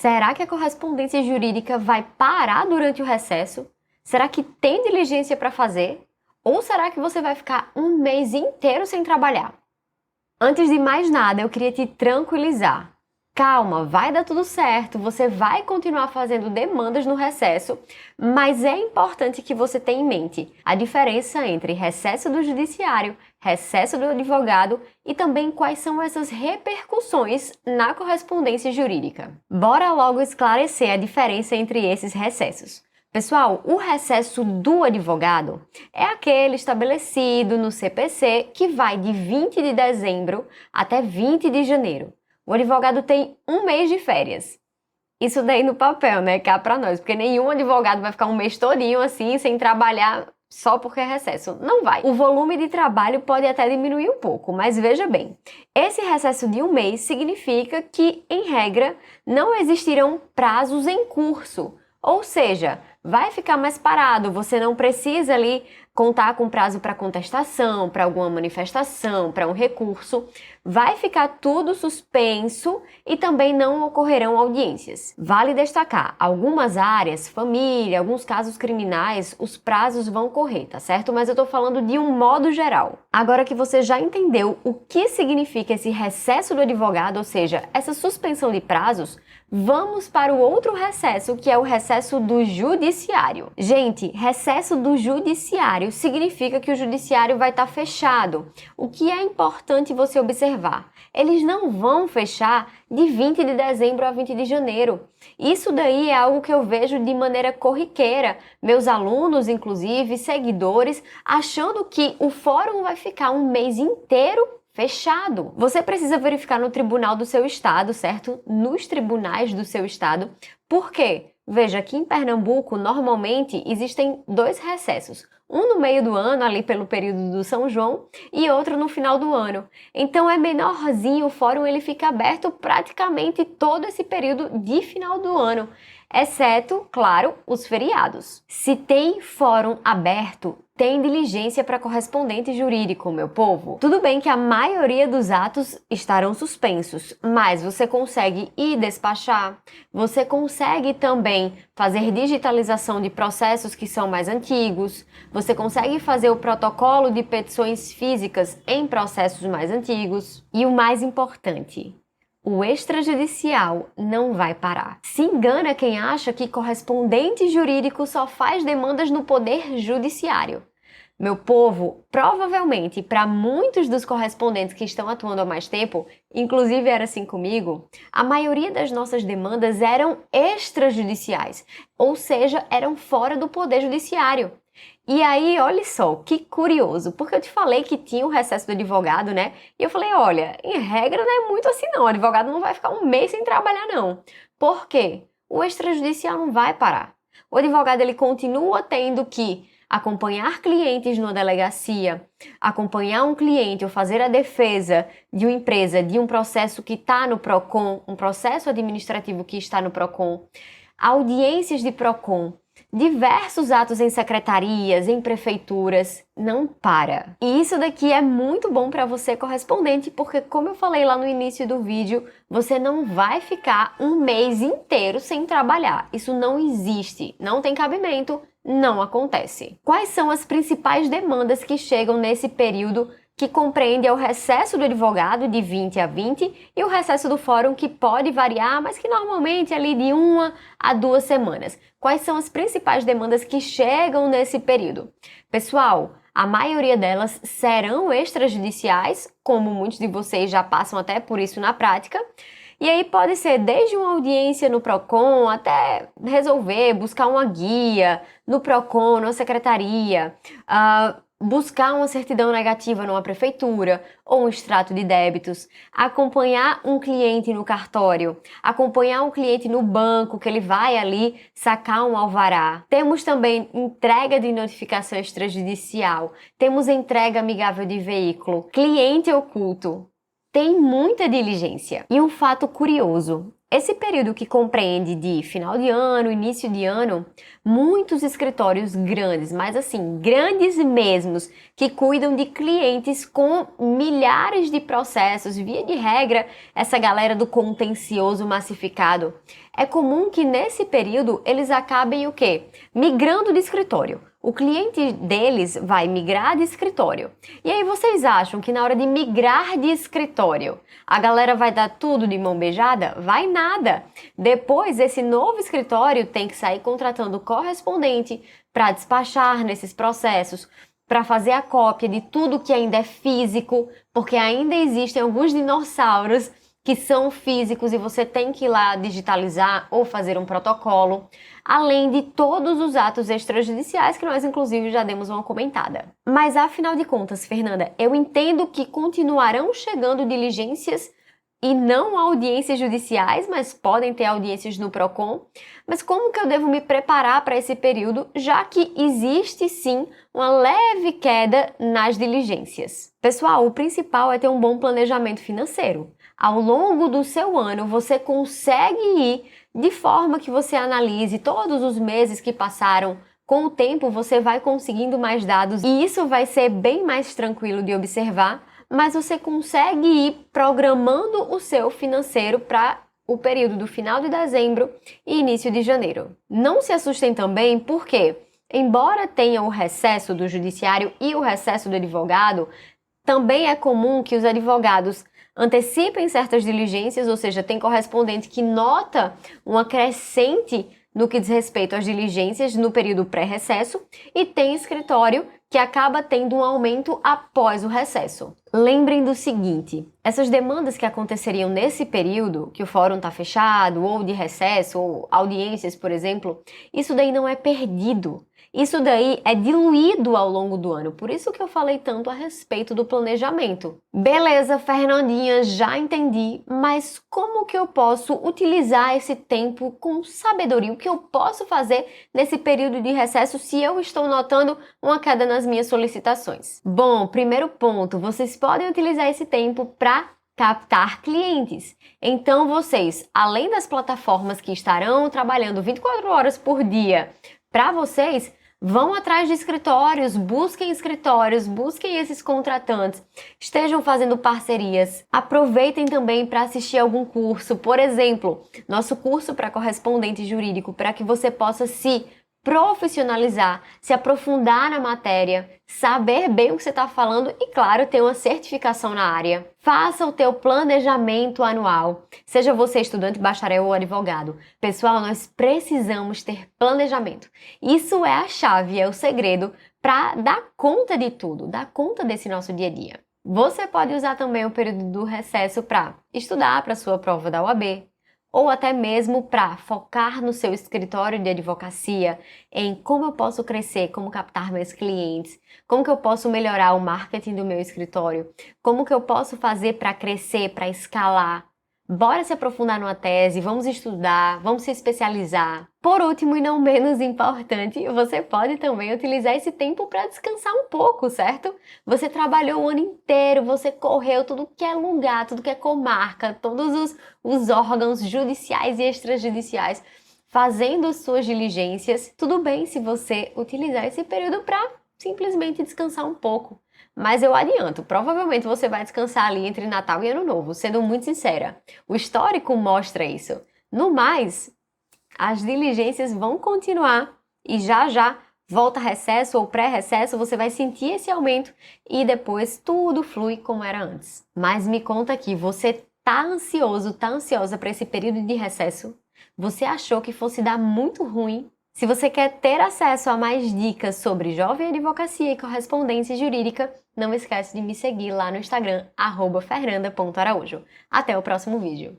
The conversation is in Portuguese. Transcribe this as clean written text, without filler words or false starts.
Será que a correspondência jurídica vai parar durante o recesso? Será que tem diligência para fazer? Ou será que você vai ficar um mês inteiro sem trabalhar? Antes de mais nada, eu queria te tranquilizar. Calma, vai dar tudo certo, você vai continuar fazendo demandas no recesso, mas é importante que você tenha em mente a diferença entre recesso do judiciário, recesso do advogado e também quais são essas repercussões na correspondência jurídica. Bora logo esclarecer a diferença entre esses recessos. Pessoal, o recesso do advogado é aquele estabelecido no CPC que vai de 20 de dezembro até 20 de janeiro. O advogado tem um mês de férias. Isso daí no papel, né? Cá pra nós, porque nenhum advogado vai ficar um mês todinho assim, sem trabalhar só porque é recesso. Não vai. O volume de trabalho pode até diminuir um pouco, mas veja bem, esse recesso de um mês significa que, em regra, não existirão prazos em curso. Ou seja, vai ficar mais parado, você não precisa ali contar com prazo para contestação, para alguma manifestação, para um recurso. Vai ficar tudo suspenso e também não ocorrerão audiências. Vale destacar, algumas áreas, família, alguns casos criminais, os prazos vão correr, tá certo? Mas eu tô falando de um modo geral. Agora que você já entendeu o que significa esse recesso do advogado, ou seja, essa suspensão de prazos, vamos para o outro recesso, que é o recesso do judiciário. Gente, recesso do judiciário significa que o judiciário vai estar fechado. O que é importante você observar? Eles não vão fechar de 20 de dezembro a 20 de janeiro. Isso daí é algo que eu vejo de maneira corriqueira. Meus alunos, inclusive, seguidores, achando que o fórum vai ficar um mês inteiro fechado. Você precisa verificar no tribunal do seu estado, certo? Nos tribunais do seu estado. Por quê? Veja, aqui em Pernambuco, normalmente, existem 2 recessos. Um no meio do ano, ali pelo período do São João, e outro no final do ano. Então é menorzinho, o fórum ele fica aberto praticamente todo esse período de final do ano, exceto, claro, os feriados. Se tem fórum aberto, tem diligência para correspondente jurídico, meu povo. Tudo bem que a maioria dos atos estarão suspensos, mas você consegue ir despachar, você consegue também fazer digitalização de processos que são mais antigos, você consegue fazer o protocolo de petições físicas em processos mais antigos. E o mais importante, o extrajudicial não vai parar. Se engana quem acha que correspondente jurídico só faz demandas no poder judiciário. Meu povo, provavelmente para muitos dos correspondentes que estão atuando há mais tempo, inclusive era assim comigo, a maioria das nossas demandas eram extrajudiciais, ou seja, eram fora do poder judiciário. E aí, olha só, que curioso, porque eu te falei que tinha o recesso do advogado, né? E eu falei, olha, em regra não é muito assim não, o advogado não vai ficar um mês sem trabalhar não. Por quê? O extrajudicial não vai parar. O advogado, ele continua tendo que acompanhar clientes numa delegacia, acompanhar um cliente ou fazer a defesa de uma empresa, de um processo que está no PROCON, um processo administrativo que está no PROCON, audiências de PROCON, diversos atos em secretarias, em prefeituras, não para. E isso daqui é muito bom para você correspondente, porque como eu falei lá no início do vídeo, você não vai ficar um mês inteiro sem trabalhar. Isso não existe, não tem cabimento, não acontece. Quais são as principais demandas que chegam nesse período que compreende o recesso do advogado de 20 a 20 e o recesso do fórum que pode variar, mas que normalmente é ali de 1 a 2 semanas. Quais são as principais demandas que chegam nesse período? Pessoal, a maioria delas serão extrajudiciais, como muitos de vocês já passam até por isso na prática. E aí pode ser desde uma audiência no PROCON até resolver, buscar uma guia no PROCON, na secretaria, buscar uma certidão negativa numa prefeitura ou um extrato de débitos, acompanhar um cliente no cartório, acompanhar um cliente no banco que ele vai ali sacar um alvará. Temos também entrega de notificação extrajudicial, temos entrega amigável de veículo, cliente oculto. Tem muita diligência. E um fato curioso, Esse período que compreende de final de ano, início de ano, muitos escritórios grandes, mas assim, grandes mesmos, que cuidam de clientes com milhares de processos, via de regra, essa galera do contencioso massificado, é comum que nesse período eles acabem o quê? Migrando de escritório. O cliente deles vai migrar de escritório. E aí vocês acham que na hora de migrar de escritório, a galera vai dar tudo de mão beijada? Vai nada! Depois, esse novo escritório tem que sair contratando correspondente para despachar nesses processos, para fazer a cópia de tudo que ainda é físico, porque ainda existem alguns dinossauros que são físicos e você tem que ir lá digitalizar ou fazer um protocolo, além de todos os atos extrajudiciais que nós inclusive já demos uma comentada. Mas afinal de contas, Fernanda, eu entendo que continuarão chegando diligências e não audiências judiciais, mas podem ter audiências no Procon. Mas como que eu devo me preparar para esse período, já que existe sim uma leve queda nas diligências? Pessoal, o principal é ter um bom planejamento financeiro. Ao longo do seu ano, você consegue ir de forma que você analise todos os meses que passaram. Com o tempo, você vai conseguindo mais dados e isso vai ser bem mais tranquilo de observar, mas você consegue ir programando o seu financeiro para o período do final de dezembro e início de janeiro. Não se assustem também porque, embora tenha o recesso do judiciário e o recesso do advogado, também é comum que os advogados antecipem certas diligências, ou seja, tem correspondente que nota uma crescente no que diz respeito às diligências no período pré-recesso e tem escritório que acaba tendo um aumento após o recesso. Lembrem do seguinte, essas demandas que aconteceriam nesse período, que o fórum está fechado, ou de recesso, ou audiências, por exemplo, isso daí não é perdido. Isso daí é diluído ao longo do ano, por isso que eu falei tanto a respeito do planejamento. Beleza, Fernandinha, já entendi, mas como que eu posso utilizar esse tempo com sabedoria? O que eu posso fazer nesse período de recesso se eu estou notando uma queda nas minhas solicitações? Bom, primeiro ponto, vocês podem utilizar esse tempo para captar clientes. Então vocês, além das plataformas que estarão trabalhando 24 horas por dia para vocês, vão atrás de escritórios, busquem esses contratantes, estejam fazendo parcerias. Aproveitem também para assistir algum curso, por exemplo, nosso curso para correspondente jurídico, para que você possa se profissionalizar, se aprofundar na matéria, saber bem o que você está falando e, claro, ter uma certificação na área. Faça o teu planejamento anual, seja você estudante, bacharel ou advogado. Pessoal, nós precisamos ter planejamento. Isso é a chave, é o segredo para dar conta de tudo, dar conta desse nosso dia a dia. Você pode usar também o período do recesso para estudar para a sua prova da OAB, ou até mesmo para focar no seu escritório de advocacia em como eu posso crescer, como captar meus clientes, como que eu posso melhorar o marketing do meu escritório, como que eu posso fazer para crescer, para escalar. Bora se aprofundar numa tese, vamos estudar, vamos se especializar. Por último e não menos importante, você pode também utilizar esse tempo para descansar um pouco, certo? Você trabalhou o ano inteiro, você correu tudo que é lugar, tudo que é comarca, todos os órgãos judiciais e extrajudiciais, fazendo suas diligências. Tudo bem se você utilizar esse período para simplesmente descansar um pouco. Mas eu adianto, provavelmente você vai descansar ali entre Natal e Ano Novo, sendo muito sincera. O histórico mostra isso. No mais, as diligências vão continuar e já volta recesso ou pré-recesso, você vai sentir esse aumento e depois tudo flui como era antes. Mas me conta aqui, você tá ansioso, tá ansiosa para esse período de recesso? Você achou que fosse dar muito ruim? Se você quer ter acesso a mais dicas sobre jovem advocacia e correspondência jurídica, não esquece de me seguir lá no Instagram, @fernanda.araújo. Até o próximo vídeo.